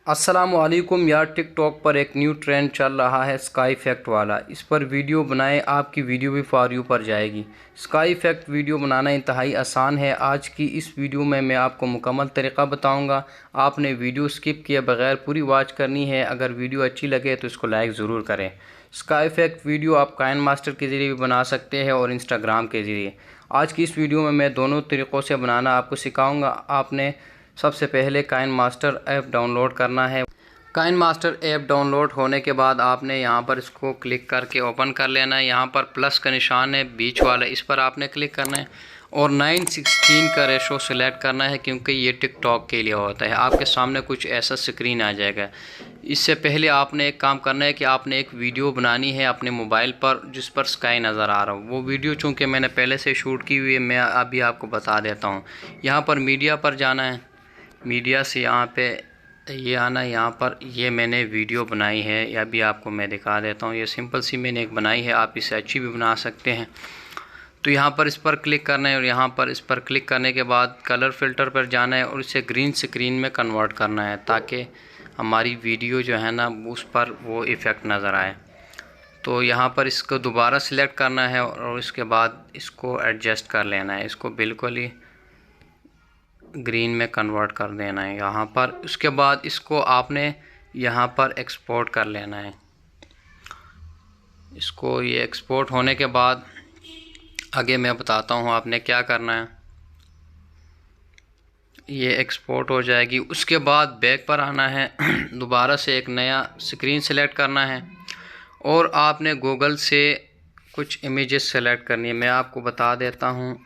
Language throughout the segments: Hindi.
अस्सलामुअलैकुम यार, टिकटॉक पर एक न्यू ट्रेंड चल रहा है स्काई इफ़ेक्ट वाला। इस पर वीडियो बनाएं, आपकी वीडियो भी फॉर यू पर जाएगी। स्काई इफ़ेक्ट वीडियो बनाना इंतहाई आसान है। आज की इस वीडियो में मैं आपको मुकम्मल तरीक़ा बताऊंगा। आपने वीडियो स्किप किए बगैर पूरी वॉच करनी है। अगर वीडियो अच्छी लगे तो इसको लाइक ज़रूर करें। स्काई इफ़ेक्ट वीडियो आप काइन मास्टर के ज़रिए भी बना सकते हैं और इंस्टाग्राम के ज़रिए। आज की इस वीडियो में मैं दोनों तरीक़ों से बनाना आपको सिखाऊँगा। आपने सबसे पहले काइन मास्टर ऐप डाउनलोड करना है। काइन मास्टर ऐप डाउनलोड होने के बाद आपने यहाँ पर इसको क्लिक करके ओपन कर लेना है। यहाँ पर प्लस का निशान है बीच वाला, इस पर आपने क्लिक करना है और 9:16 का रेशो सेलेक्ट करना है, क्योंकि ये टिकटॉक के लिए होता है। आपके सामने कुछ ऐसा स्क्रीन आ जाएगा। इससे पहले आपने एक काम करना है कि आपने एक वीडियो बनानी है अपने मोबाइल पर जिस पर स्काई नज़र आ रहा हो। वो वीडियो चूँकि मैंने पहले से शूट की हुई है, मैं अभी आपको बता देता हूँ। यहाँ पर मीडिया पर जाना है, मीडिया से यहाँ पे ये आना, यहाँ पर ये मैंने वीडियो बनाई है, या भी आपको मैं दिखा देता हूँ। ये सिंपल सी मैंने एक बनाई है, आप इसे अच्छी भी बना सकते हैं। तो यहाँ पर इस पर क्लिक करना है और यहाँ पर इस पर क्लिक करने के बाद कलर फ़िल्टर पर जाना है और इसे ग्रीन स्क्रीन में कन्वर्ट करना है, ताकि हमारी वीडियो जो है ना उस पर वो इफ़ेक्ट नज़र आए। तो यहाँ पर इसको दोबारा सिलेक्ट करना है और इसके बाद इसको एडजस्ट कर लेना है, इसको बिल्कुल ही ग्रीन में कन्वर्ट कर देना है यहाँ पर। उसके बाद इसको आपने यहाँ पर एक्सपोर्ट कर लेना है। इसको ये एक्सपोर्ट होने के बाद आगे मैं बताता हूँ आपने क्या करना है। ये एक्सपोर्ट हो जाएगी, उसके बाद बैक पर आना है, दोबारा से एक नया स्क्रीन सेलेक्ट करना है और आपने गूगल से कुछ इमेजेस सेलेक्ट करनी है। मैं आपको बता देता हूँ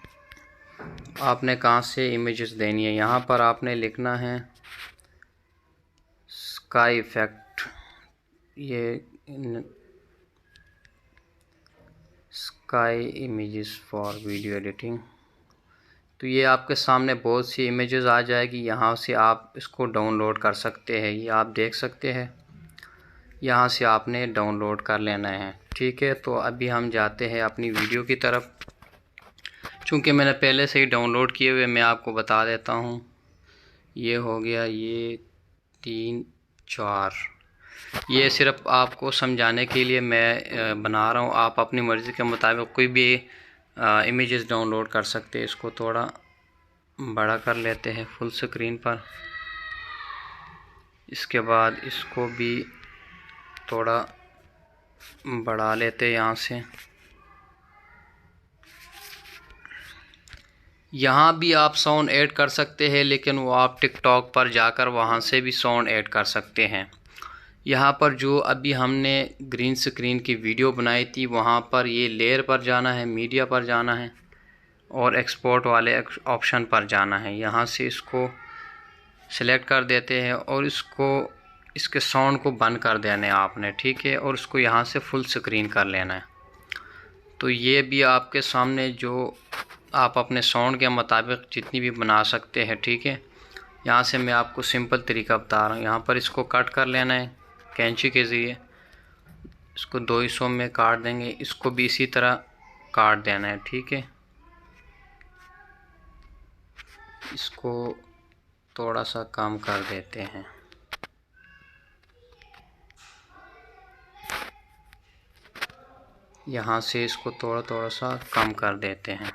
आपने कहाँ से इमेजेस देनी है। यहाँ पर आपने लिखना है स्काई इफ़ेक्ट, ये sky images for video editing. तो ये आपके सामने बहुत सी इमेजेस आ जाएगी, यहाँ से आप इसको डाउनलोड कर सकते हैं। ये आप देख सकते हैं, यहाँ से आपने डाउनलोड कर लेना है। ठीक है, तो अभी हम जाते हैं अपनी वीडियो की तरफ। चूँकि मैंने पहले से ही डाउनलोड किए हुए, मैं आपको बता देता हूँ। ये हो गया, ये 3 4, ये सिर्फ आपको समझाने के लिए मैं बना रहा हूँ। आप अपनी मर्ज़ी के मुताबिक कोई भी इमेजेस डाउनलोड कर सकते हैं। इसको थोड़ा बड़ा कर लेते हैं फुल स्क्रीन पर। इसके बाद इसको भी थोड़ा बढ़ा लेते हैं यहाँ से। यहाँ भी आप साउंड ऐड कर सकते हैं, लेकिन वो आप टिकटॉक पर जाकर वहाँ से भी साउंड ऐड कर सकते हैं। यहाँ पर जो अभी हमने ग्रीन स्क्रीन की वीडियो बनाई थी, वहाँ पर ये लेयर पर जाना है, मीडिया पर जाना है और एक्सपोर्ट वाले ऑप्शन पर जाना है। यहाँ से इसको सिलेक्ट कर देते हैं और इसके साउंड को बंद कर देना है आपने। ठीक है, और इसको यहाँ से फुल स्क्रीन कर लेना है। तो ये भी आपके सामने जो आप अपने साउंड के मुताबिक जितनी भी बना सकते हैं। ठीक है, यहाँ से मैं आपको सिंपल तरीका बता रहा हूँ। यहाँ पर इसको कट कर लेना है कैंची के ज़रिए, इसको 2 हिस्सों में काट देंगे, इसको भी इसी तरह काट देना है। ठीक है, इसको थोड़ा सा कम कर देते हैं। यहाँ से इसको थोड़ा थोड़ा सा कम कर देते हैं।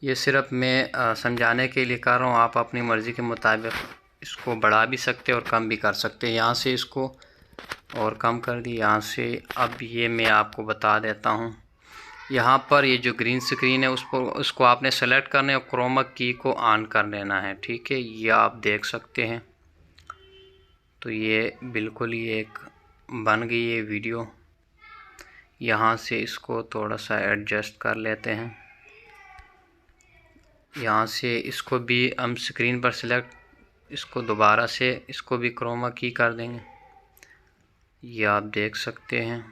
ये सिर्फ मैं समझाने के लिए कर रहा हूँ, आप अपनी मर्ज़ी के मुताबिक इसको बढ़ा भी सकते हैं और कम भी कर सकते हैं। यहाँ से इसको और कम कर दी यहाँ से। अब ये मैं आपको बता देता हूँ, यहाँ पर ये जो ग्रीन स्क्रीन है उसको आपने सेलेक्ट करना है और क्रोमा की को ऑन कर देना है। ठीक है, ये आप देख सकते हैं। तो ये बिल्कुल ही एक बन गई है वीडियो। यहाँ से इसको थोड़ा सा एडजस्ट कर लेते हैं। यहाँ से इसको भी हम स्क्रीन पर सिलेक्ट, इसको दोबारा से इसको भी क्रोमा की कर देंगे। ये आप देख सकते हैं।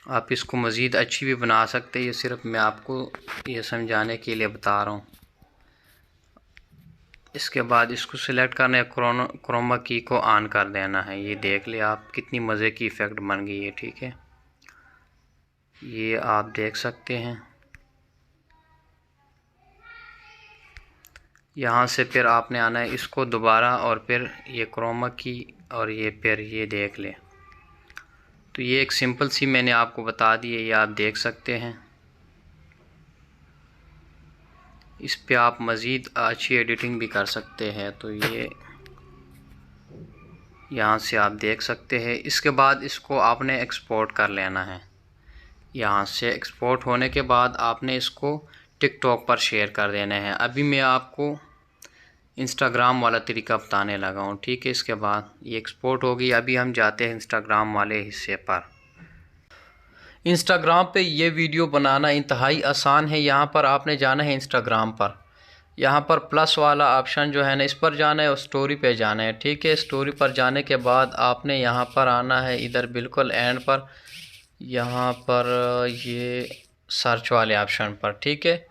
आप इसको मज़ीद अच्छी भी बना सकते हैं, ये सिर्फ मैं आपको ये समझाने के लिए बता रहा हूँ। इसके बाद इसको सिलेक्ट करना है, क्रोमा की को ऑन कर देना है। ये देख ले आप कितनी मज़े की इफ़ेक्ट बन गई है। ठीक है, ये आप देख सकते हैं। यहाँ से फिर आपने आना है इसको दोबारा, और फिर ये क्रोमा की, और ये फिर ये देख लें। तो ये एक सिंपल सी मैंने आपको बता दी है, ये आप देख सकते हैं। इस पे आप मज़ीद अच्छी एडिटिंग भी कर सकते हैं। तो ये यहाँ से आप देख सकते हैं। इसके बाद इसको आपने एक्सपोर्ट कर लेना है। यहाँ से एक्सपोर्ट होने के बाद आपने इसको टिकटॉक पर शेयर कर देना है। अभी मैं आपको इंस्टाग्राम वाला तरीका बताने लगा हूँ, ठीक है। इसके बाद ये एक्सपोर्ट होगी। अभी हम जाते हैं इंस्टाग्राम वाले हिस्से पर। इंस्टाग्राम पे ये वीडियो बनाना इंतहाई आसान है। यहाँ पर आपने जाना है इंस्टाग्राम पर, यहाँ पर प्लस वाला ऑप्शन जो है ना, इस पर जाना है और स्टोरी पे जाना है, ठीक है। स्टोरी पर जाने के बाद आपने यहाँ पर आना है, इधर बिल्कुल एंड पर, यहाँ पर ये सर्च वाले ऑप्शन पर, ठीक है।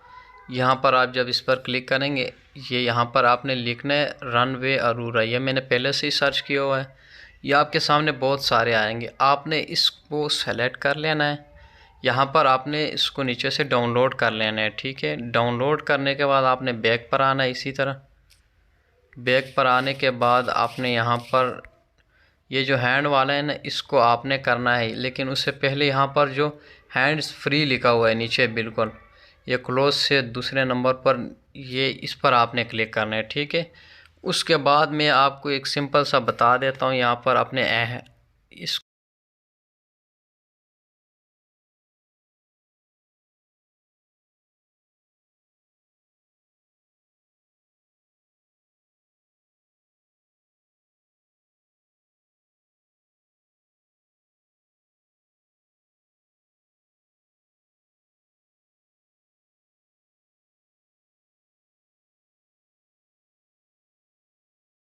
यहाँ पर आप जब इस पर क्लिक करेंगे, ये यहाँ पर आपने लिखना है रनवे अरोरा। ये मैंने पहले से ही सर्च किया हुआ है। ये आपके सामने बहुत सारे आएंगे, आपने इसको सेलेक्ट कर लेना है। यहाँ पर आपने इसको नीचे से डाउनलोड कर लेना है, ठीक है। डाउनलोड करने के बाद आपने बैक पर आना है। इसी तरह बैक पर आने के बाद आपने यहाँ पर ये जो हैंड वाला है ना, इसको आपने करना है। लेकिन उससे पहले यहाँ पर जो हैंड्स फ्री लिखा हुआ है नीचे बिल्कुल, ये क्लोज से दूसरे नंबर पर, ये इस पर आपने क्लिक करना है, ठीक है। उसके बाद मैं आपको एक सिंपल सा बता देता हूँ। यहाँ पर अपने इस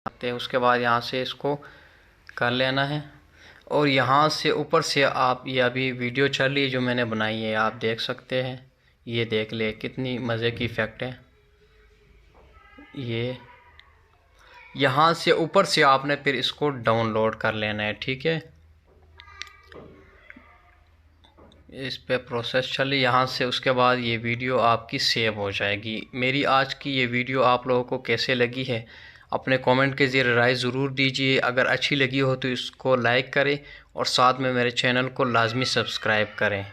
आते हैं, उसके बाद यहाँ से इसको कर लेना है। और यहाँ से ऊपर से आप, ये अभी वीडियो चल रही है जो मैंने बनाई है, आप देख सकते हैं। ये देख ले कितनी मज़े की इफ़ेक्ट है। ये यहाँ से ऊपर से आपने फिर इसको डाउनलोड कर लेना है, ठीक है। इस पे प्रोसेस चले यहाँ से। उसके बाद ये वीडियो आपकी सेव हो जाएगी। मेरी आज की ये वीडियो आप लोगों को कैसे लगी है, अपने कमेंट के ज़रिए राय ज़रूर दीजिए। अगर अच्छी लगी हो तो इसको लाइक करें और साथ में मेरे चैनल को लाजमी सब्सक्राइब करें।